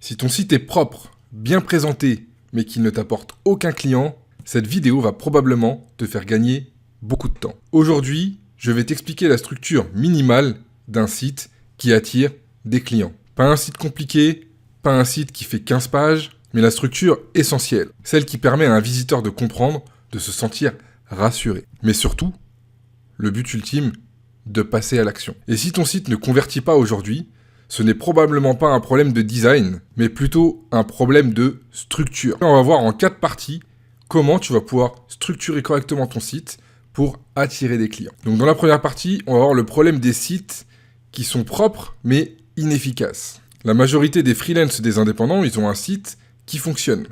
Si ton site est propre, bien présenté, mais qu'il ne t'apporte aucun client, cette vidéo va probablement te faire gagner beaucoup de temps. Aujourd'hui, je vais t'expliquer la structure minimale d'un site qui attire des clients. Pas un site compliqué, pas un site qui fait 15 pages, mais la structure essentielle, celle qui permet à un visiteur de comprendre, de se sentir rassuré. Mais surtout, le but ultime, de passer à l'action. Et si ton site ne convertit pas aujourd'hui, ce n'est probablement pas un problème de design, mais plutôt un problème de structure. On va voir en 4 parties comment tu vas pouvoir structurer correctement ton site pour attirer des clients. Donc dans la première partie, on va voir le problème des sites qui sont propres mais inefficaces. La majorité des freelances et des indépendants, ils ont un site qui fonctionne.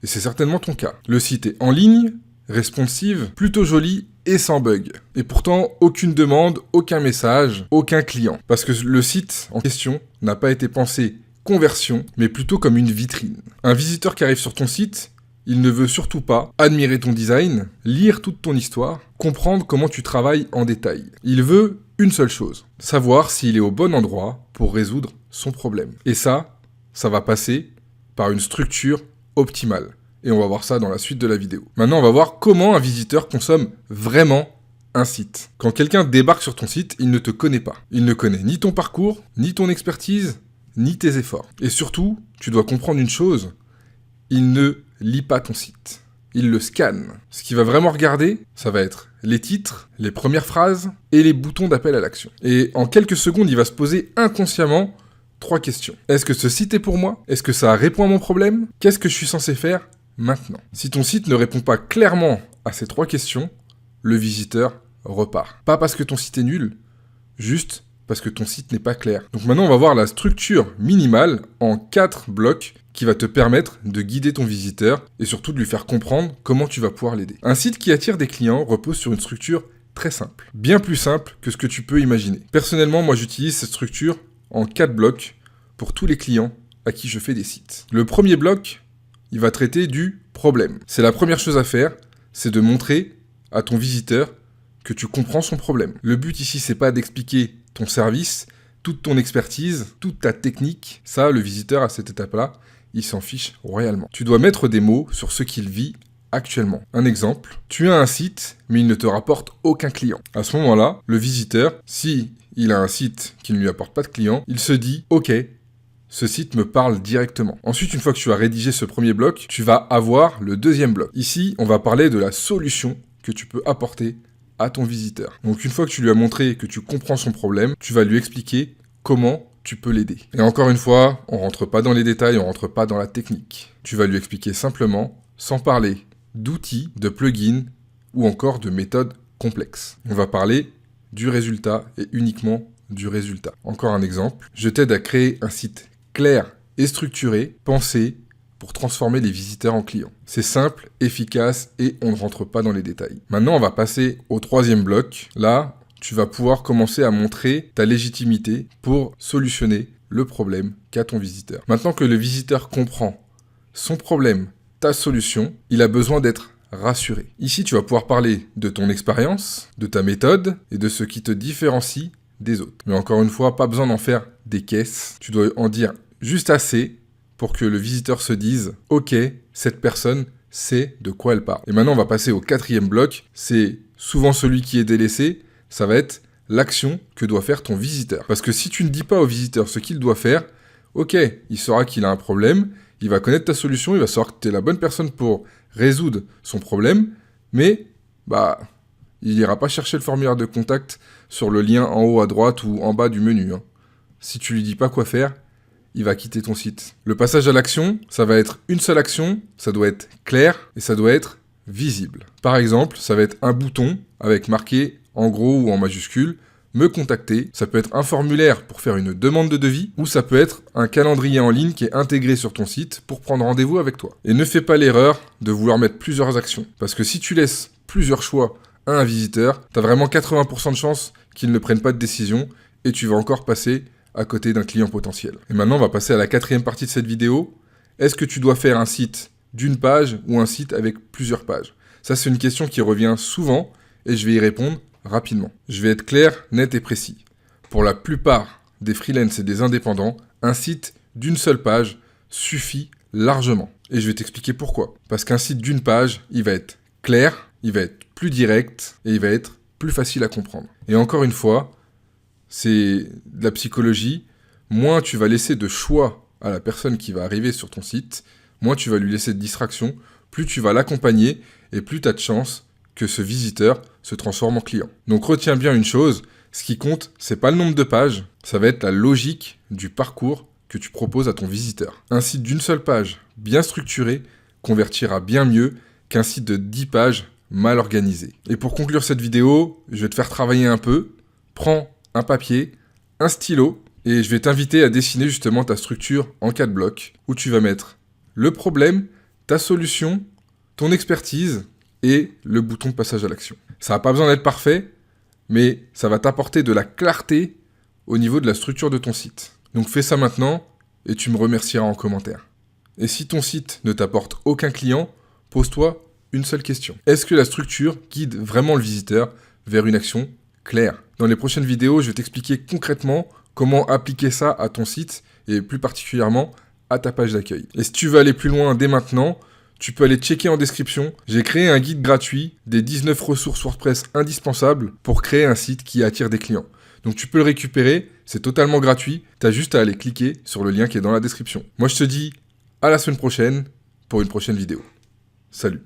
Et c'est certainement ton cas. Le site est en ligne, responsive, plutôt joli et sans bug. Et pourtant, aucune demande, aucun message, aucun client. Parce que le site en question n'a pas été pensé conversion, mais plutôt comme une vitrine. Un visiteur qui arrive sur ton site, il ne veut surtout pas admirer ton design, lire toute ton histoire, comprendre comment tu travailles en détail. Il veut une seule chose, savoir s'il est au bon endroit pour résoudre son problème. Et ça va passer par une structure optimale. Et on va voir ça dans la suite de la vidéo. Maintenant, on va voir comment un visiteur consomme vraiment un site. Quand quelqu'un débarque sur ton site, il ne te connaît pas. Il ne connaît ni ton parcours, ni ton expertise, ni tes efforts. Et surtout, tu dois comprendre une chose, il ne lit pas ton site. Il le scanne. Ce qu'il va vraiment regarder, ça va être les titres, les premières phrases et les boutons d'appel à l'action. Et en quelques secondes, il va se poser inconsciemment 3 questions. Est-ce que ce site est pour moi? Est-ce que ça répond à mon problème? Qu'est-ce que je suis censé faire maintenant? Si ton site ne répond pas clairement à ces 3 questions, le visiteur repart. Pas parce que ton site est nul, juste parce que ton site n'est pas clair. Donc maintenant, on va voir la structure minimale en 4 blocs qui va te permettre de guider ton visiteur et surtout de lui faire comprendre comment tu vas pouvoir l'aider. Un site qui attire des clients repose sur une structure très simple. Bien plus simple que ce que tu peux imaginer. Personnellement, moi j'utilise cette structure en 4 blocs pour tous les clients à qui je fais des sites. Le premier bloc, il va traiter du problème. C'est la première chose à faire, c'est de montrer à ton visiteur que tu comprends son problème. Le but ici, c'est pas d'expliquer ton service, toute ton expertise, toute ta technique. Ça, le visiteur à cette étape-là, il s'en fiche royalement. Tu dois mettre des mots sur ce qu'il vit actuellement. Un exemple, tu as un site, mais il ne te rapporte aucun client. À ce moment-là, le visiteur, si il a un site qui ne lui apporte pas de clients, il se dit « Ok, ce site me parle directement ». Ensuite, une fois que tu as rédigé ce premier bloc, tu vas avoir le deuxième bloc. Ici, on va parler de la solution que tu peux apporter à ton visiteur. Donc une fois que tu lui as montré que tu comprends son problème, tu vas lui expliquer comment tu peux l'aider. Et encore une fois, on rentre pas dans les détails, on rentre pas dans la technique. Tu vas lui expliquer simplement, sans parler d'outils, de plugins ou encore de méthodes complexes. On va parler du résultat et uniquement du résultat. Encore un exemple, je t'aide à créer un site clair et structuré, pensé pour transformer les visiteurs en clients. C'est simple, efficace et on ne rentre pas dans les détails. Maintenant, on va passer au troisième bloc. Là, tu vas pouvoir commencer à montrer ta légitimité pour solutionner le problème qu'a ton visiteur. Maintenant que le visiteur comprend son problème, ta solution, il a besoin d'être rassuré. Ici, tu vas pouvoir parler de ton expérience, de ta méthode et de ce qui te différencie des autres. Mais encore une fois, pas besoin d'en faire des caisses. Tu dois en dire juste assez pour que le visiteur se dise « Ok, cette personne sait de quoi elle parle ». Et maintenant, on va passer au quatrième bloc. C'est souvent celui qui est délaissé. Ça va être l'action que doit faire ton visiteur. Parce que si tu ne dis pas au visiteur ce qu'il doit faire, ok, il saura qu'il a un problème, il va connaître ta solution, il va savoir que tu es la bonne personne pour résoudre son problème, mais il n'ira pas chercher le formulaire de contact sur le lien en haut à droite ou en bas du menu. Si tu lui dis pas quoi faire, il va quitter ton site. Le passage à l'action, ça va être une seule action, ça doit être clair et ça doit être visible. Par exemple, ça va être un bouton avec marqué en gros ou en majuscule, me contacter. Ça peut être un formulaire pour faire une demande de devis ou ça peut être un calendrier en ligne qui est intégré sur ton site pour prendre rendez-vous avec toi. Et ne fais pas l'erreur de vouloir mettre plusieurs actions. Parce que si tu laisses plusieurs choix à un visiteur, tu as vraiment 80% de chances qu'il ne prenne pas de décision et tu vas encore passer à côté d'un client potentiel. Et maintenant, on va passer à la quatrième partie de cette vidéo. Est-ce que tu dois faire un site d'une page ou un site avec plusieurs pages? Ça, c'est une question qui revient souvent et je vais y répondre rapidement. Je vais être clair, net et précis. Pour la plupart des freelances et des indépendants, un site d'une seule page suffit largement. Et je vais t'expliquer pourquoi. Parce qu'un site d'une page, il va être clair, il va être plus direct et il va être plus facile à comprendre. Et encore une fois, c'est de la psychologie. Moins tu vas laisser de choix à la personne qui va arriver sur ton site, moins tu vas lui laisser de distraction, plus tu vas l'accompagner et plus tu as de chances que ce visiteur se transforme en client. Donc retiens bien une chose, ce qui compte, c'est pas le nombre de pages, ça va être la logique du parcours que tu proposes à ton visiteur. Un site d'une seule page, bien structuré, convertira bien mieux qu'un site de 10 pages mal organisé. Et pour conclure cette vidéo, je vais te faire travailler un peu. Prends un papier, un stylo, et je vais t'inviter à dessiner justement ta structure en 4 blocs, où tu vas mettre le problème, ta solution, ton expertise et le bouton de passage à l'action. Ça n'a pas besoin d'être parfait, mais ça va t'apporter de la clarté au niveau de la structure de ton site. Donc fais ça maintenant et tu me remercieras en commentaire. Et si ton site ne t'apporte aucun client, pose-toi une seule question. Est-ce que la structure guide vraiment le visiteur vers une action claire ? Dans les prochaines vidéos, je vais t'expliquer concrètement comment appliquer ça à ton site et plus particulièrement à ta page d'accueil. Et si tu veux aller plus loin dès maintenant, tu peux aller checker en description. J'ai créé un guide gratuit des 19 ressources WordPress indispensables pour créer un site qui attire des clients. Donc tu peux le récupérer, c'est totalement gratuit, tu as juste à aller cliquer sur le lien qui est dans la description. Moi je te dis à la semaine prochaine pour une prochaine vidéo. Salut.